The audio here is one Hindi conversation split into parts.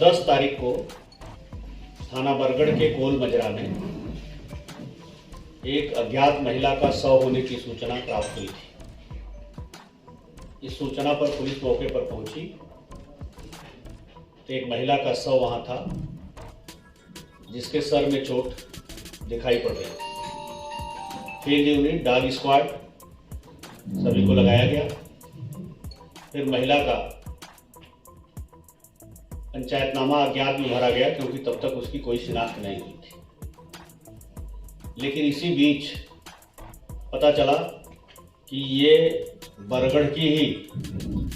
10 तारीख को थाना बरगढ़ के कोल मजरा में एक अज्ञात महिला का शव होने की सूचना प्राप्त हुई थी। इस सूचना पर पुलिस मौके पर पहुंची तो एक महिला का शव वहां था, जिसके सर में चोट दिखाई पड़ रही थी। फील्ड यूनिट, डॉग स्क्वाड सभी को लगाया गया। फिर महिला का पंचायतनामा अज्ञात में भरा गया, क्योंकि तब तक उसकी कोई शिनाख्त नहीं हुई थी। लेकिन इसी बीच पता चला कि ये बरगढ़ की ही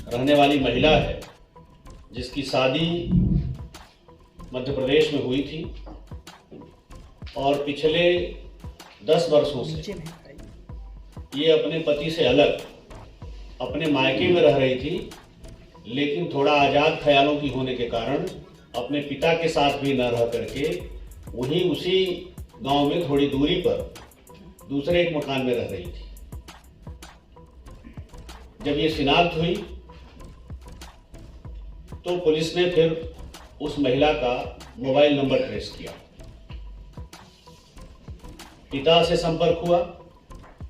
रहने वाली महिला है, जिसकी शादी मध्य प्रदेश में हुई थी और पिछले 10 वर्षों से ये अपने पति से अलग अपने मायके में रह रही थी, लेकिन थोड़ा आज़ाद ख्यालों की होने के कारण अपने पिता के साथ भी न रह करके वहीं उसी गांव में थोड़ी दूरी पर दूसरे एक मकान में रह रही थी। जब ये शिनाख्त हुई तो पुलिस ने फिर उस महिला का मोबाइल नंबर ट्रेस किया। पिता से संपर्क हुआ।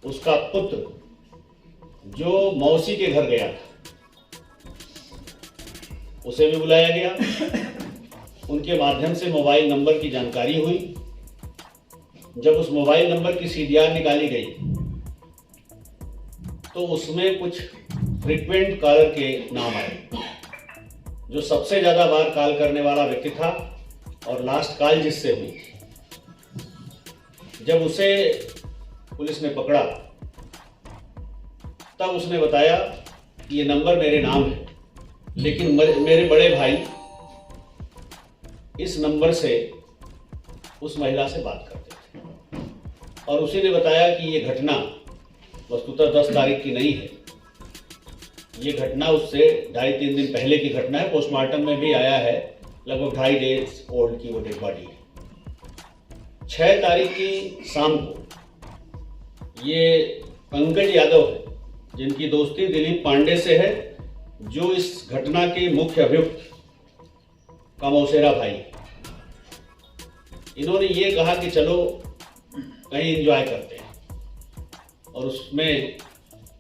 उसका पुत्र जो मौसी के घर गया था, उसे भी बुलाया गया। उनके माध्यम से मोबाइल नंबर की जानकारी हुई। जब उस मोबाइल नंबर की सीडीआर निकाली गई तो उसमें कुछ फ्रीक्वेंट कॉलर के नाम आए। जो सबसे ज्यादा बार कॉल करने वाला व्यक्ति था और लास्ट कॉल जिससे हुई थी। जब उसे पुलिस ने पकड़ा तब उसने बताया कि ये नंबर मेरे नाम है, लेकिन मेरे बड़े भाई इस नंबर से उस महिला से बात करते थे। और उसी ने बताया कि ये घटना वस्तुतः 10 तारीख की नहीं है। ये घटना उससे 2.5-3 दिन पहले की घटना है। पोस्टमार्टम में भी आया है, लगभग 2.5 डेज ओल्ड की वो डेड बॉडी है। 6 तारीख की शाम को ये पंकज यादव है, जिनकी दोस्ती दिलीप पांडे से है, जो इस घटना के मुख्य अभियुक्त का मौसेरा भाई है। इन्होंने ये कहा कि चलो कहीं एंजॉय करते हैं, और उसमें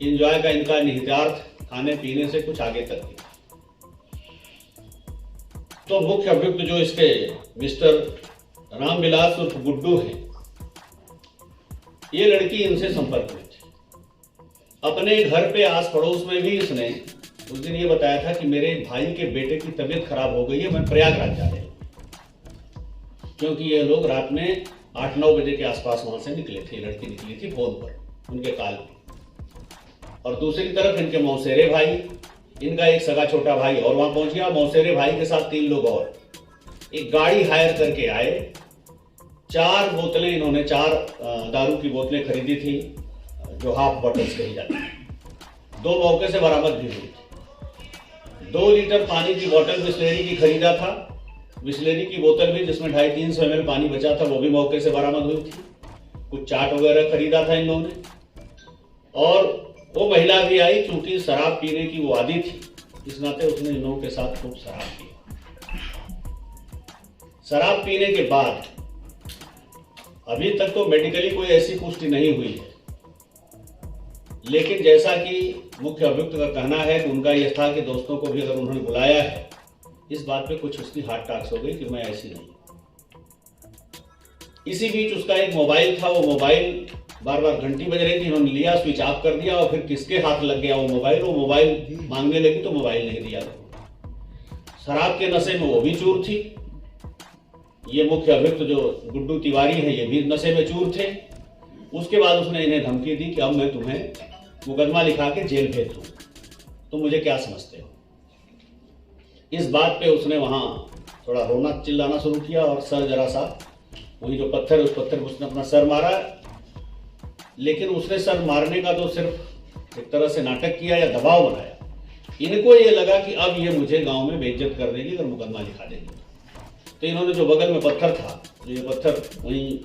एंजॉय का इनका निहितार्थ खाने पीने से कुछ आगे तक ही। तो मुख्य अभियुक्त जो इसके मिस्टर रामविलास उर्फ गुड्डू हैं, ये लड़की इनसे संपर्क में थी। अपने घर पे आस पड़ोस में भी इसने उस दिन ये बताया था कि मेरे भाई के बेटे की तबीयत खराब हो गई है, मैं प्रयागराज जा रहा हूं। क्योंकि ये लोग रात में 8-9 बजे के आसपास वहां से निकले थे। लड़की निकली थी फोन पर, उनके कॉल पे। और दूसरी तरफ इनके मौसेरे भाई, इनका एक सगा छोटा भाई और वहां पहुंच गया। मौसेरे भाई के साथ 3 लोग और एक गाड़ी हायर करके आए। 4 बोतलें इन्होंने 4 दारू की बोतलें खरीदी थी, जो हाफ बॉटल्स कही जाती है। 2 मौके से बरामद भी हुई थी। 2 लीटर पानी की बोतल बिस्लेरी की खरीदा था। बिस्लेरी की बोतल भी, जिसमें 250-300 ml पानी बचा था, वो भी मौके से बरामद हुई थी। कुछ चाट वगैरह खरीदा था इन लोगों ने। और वो महिला भी आई, चूंकि शराब पीने की वो आदी थी, इस नाते उसने इन लोगों के साथ खूब शराब पी। शराब पीने के बाद अभी तक तो मेडिकली कोई ऐसी पुष्टि नहीं हुई है, लेकिन जैसा कि मुख्य अभियुक्त का कहना है कि उनका यह था कि दोस्तों को भी अगर उन्होंने बुलाया है, इस बात पे कुछ उसकी हार्ट टॉक्स हो गई कि मैं ऐसी नहीं। इसी बीच उसका एक मोबाइल था, वो मोबाइल बार बार घंटी बज रही थी, इन्होंने लिया, स्विच ऑफ कर दिया, और फिर किसके हाथ लग गया वो मोबाइल मांगने लगी तो मोबाइल नहीं दिया। शराब के नशे में वो भी चूर थी। ये मुख्य अभियुक्त जो गुड्डू तिवारी है, ये भी नशे में चूर थे। उसके बाद उसने इन्हें धमकी दी कि अब मैं तुम्हें मुकदमा लिखा के जेल भेज दूं, तुम मुझे क्या समझते हो। इस बात पे उसने वहां थोड़ा रोना चिल्लाना शुरू किया, और सर जरा सा वही जो पत्थर है, उस पत्थर पर उसने अपना सर मारा। लेकिन उसने सर मारने का तो सिर्फ एक तरह से नाटक किया या दबाव बनाया। इनको ये लगा कि अब ये मुझे गांव में बेइज्जत कर देगी अगर मुकदमा लिखा देगी। तो इन्होंने जो बगल में पत्थर था, ये पत्थर वहीं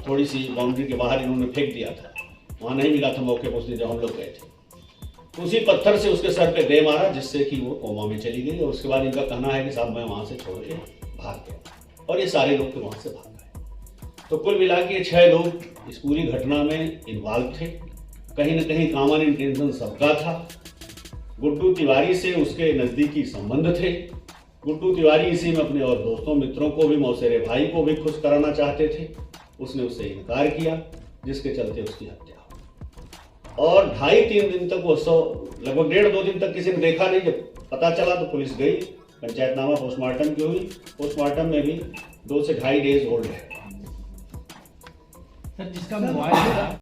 थोड़ी सी बाउंड्री के बाहर इन्होंने फेंक दिया था। वहां नहीं मिला था मौके पर उस दिन जब हम लोग गए थे। तो उसी पत्थर से उसके सर पे दे मारा, जिससे कि वो कोमा में चली गई। और उसके बाद इनका कहना है कि साहब मैं वहां से छोड़ के भाग गया, और ये सारे लोग तो वहां से भाग गए। तो कुल मिला के 6 लोग इस पूरी घटना में इन्वॉल्व थे। कहीं ना कहीं कॉमन इंटेंशन सबका था। गुड्डू तिवारी से उसके नज़दीकी संबंध थे। गुड्डू तिवारी इसी में अपने और दोस्तों मित्रों को भी, मौसेरे भाई को भी खुश कराना चाहते थे। उसने उससे इनकार किया, जिसके चलते उसकी हत्या हो। और 2.5-3 दिन तक वो लगभग 1.5-2 दिन तक किसी ने देखा नहीं। जब पता चला तो पुलिस गई, पंचायतनामा पोस्टमार्टम की हुई। पोस्टमार्टम में भी 2 से 2.5 डेज ओल्ड है। सर जिसका मोबाइल